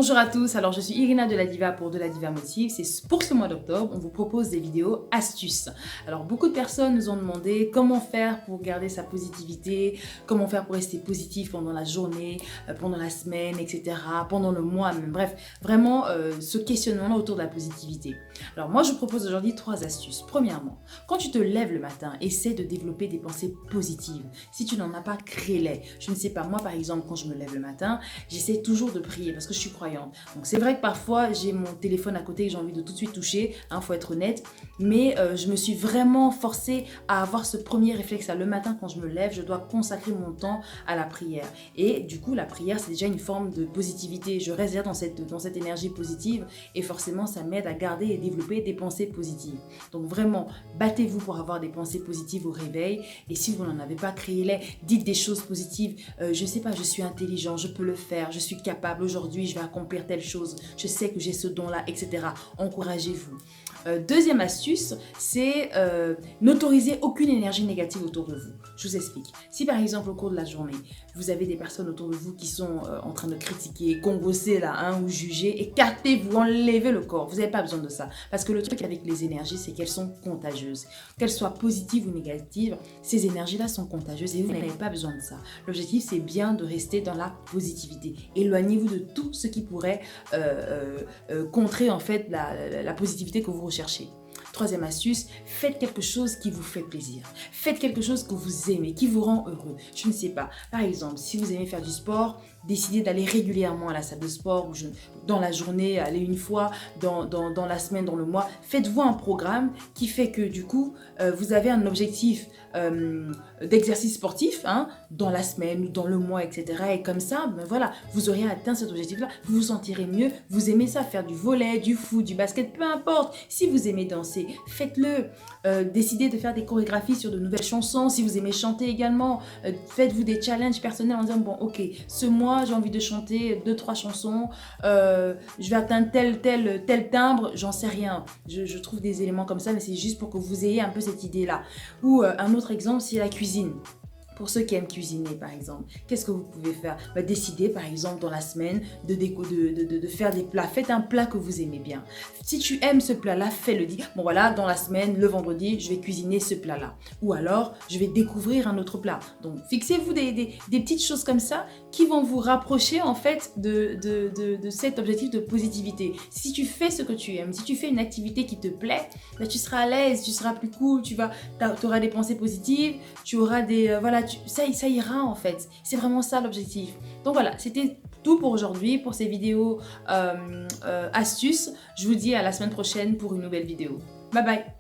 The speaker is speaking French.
Bonjour à tous, alors je suis Irina de la Diva pour De la Diva Motive. C'est pour ce mois d'octobre, on vous propose des vidéos astuces. Alors beaucoup de personnes nous ont demandé comment faire pour garder sa positivité, comment faire pour rester positif pendant la journée, pendant la semaine, etc., pendant le mois même. Bref, vraiment ce questionnement autour de la positivité. Alors moi je vous propose aujourd'hui 3 astuces. Premièrement, quand tu te lèves le matin, essaie de développer des pensées positives. Si tu n'en as pas, crée-les. Je ne sais pas, moi par exemple, quand je me lève le matin, j'essaie toujours de prier parce que je suis croyante. Donc c'est vrai que parfois j'ai mon téléphone à côté et j'ai envie de tout de suite toucher, faut être honnête, mais je me suis vraiment forcée à avoir ce premier réflexe là. Le matin quand je me lève, je dois consacrer mon temps à la prière. Et du coup la prière c'est déjà une forme de positivité. Je reste déjà dans cette énergie positive et forcément ça m'aide à garder et développer des pensées positives. Donc vraiment, battez-vous pour avoir des pensées positives au réveil et si vous n'en avez pas, créez-les. Dites des choses positives. Je sais pas, je suis intelligent, je peux le faire, je suis capable, aujourd'hui je vais accomplir telle chose, je sais que j'ai ce don-là, etc. Encouragez-vous. Deuxième astuce, c'est n'autoriser aucune énergie négative autour de vous. Je vous explique. Si par exemple au cours de la journée, vous avez des personnes autour de vous qui sont en train de critiquer, congosser là, ou juger, écartez-vous, enlevez le corps. Vous n'avez pas besoin de ça. Parce que le truc avec les énergies, c'est qu'elles sont contagieuses. Qu'elles soient positives ou négatives, ces énergies-là sont contagieuses et vous n'avez pas besoin de ça. L'objectif, c'est bien de rester dans la positivité. Éloignez-vous de tout ce qui pourrait contrer en fait la positivité que vous recherchez. Troisième astuce, faites quelque chose qui vous fait plaisir. Faites quelque chose que vous aimez, qui vous rend heureux. Je ne sais pas, par exemple, si vous aimez faire du sport, décidez d'aller régulièrement à la salle de sport, ou dans la journée, aller une fois, dans la semaine, dans le mois. Faites-vous un programme qui fait que du coup, vous avez un objectif d'exercice sportif dans la semaine ou dans le mois, etc. Et comme ça, voilà, vous aurez atteint cet objectif-là, vous vous sentirez mieux, vous aimez ça, faire du volley, du foot, du basket, peu importe. Si vous aimez danser, faites-le. Décidez de faire des chorégraphies sur de nouvelles chansons. Si vous aimez chanter également, faites-vous des challenges personnels en disant, bon, ok, ce mois, j'ai envie de chanter 2-3 chansons, je vais atteindre tel timbre, j'en sais rien. Je trouve des éléments comme ça, mais c'est juste pour que vous ayez un peu cette idée-là. Ou un autre exemple, c'est la cuisine. Pour ceux qui aiment cuisiner, par exemple, qu'est-ce que vous pouvez faire? Décidez, par exemple, dans la semaine, de faire des plats. Faites un plat que vous aimez bien. Si tu aimes ce plat-là, fais-le. Dis, bon voilà, dans la semaine, le vendredi, je vais cuisiner ce plat-là. Ou alors, je vais découvrir un autre plat. Donc, fixez-vous des petites choses comme ça qui vont vous rapprocher, en fait, de cet objectif de positivité. Si tu fais ce que tu aimes, si tu fais une activité qui te plaît, tu seras à l'aise, tu seras plus cool, tu auras des pensées positives, tu auras des... ça ira en fait. C'est vraiment ça l'objectif. Donc voilà, c'était tout pour aujourd'hui, pour ces vidéos astuces. Je vous dis à la semaine prochaine pour une nouvelle vidéo. Bye bye!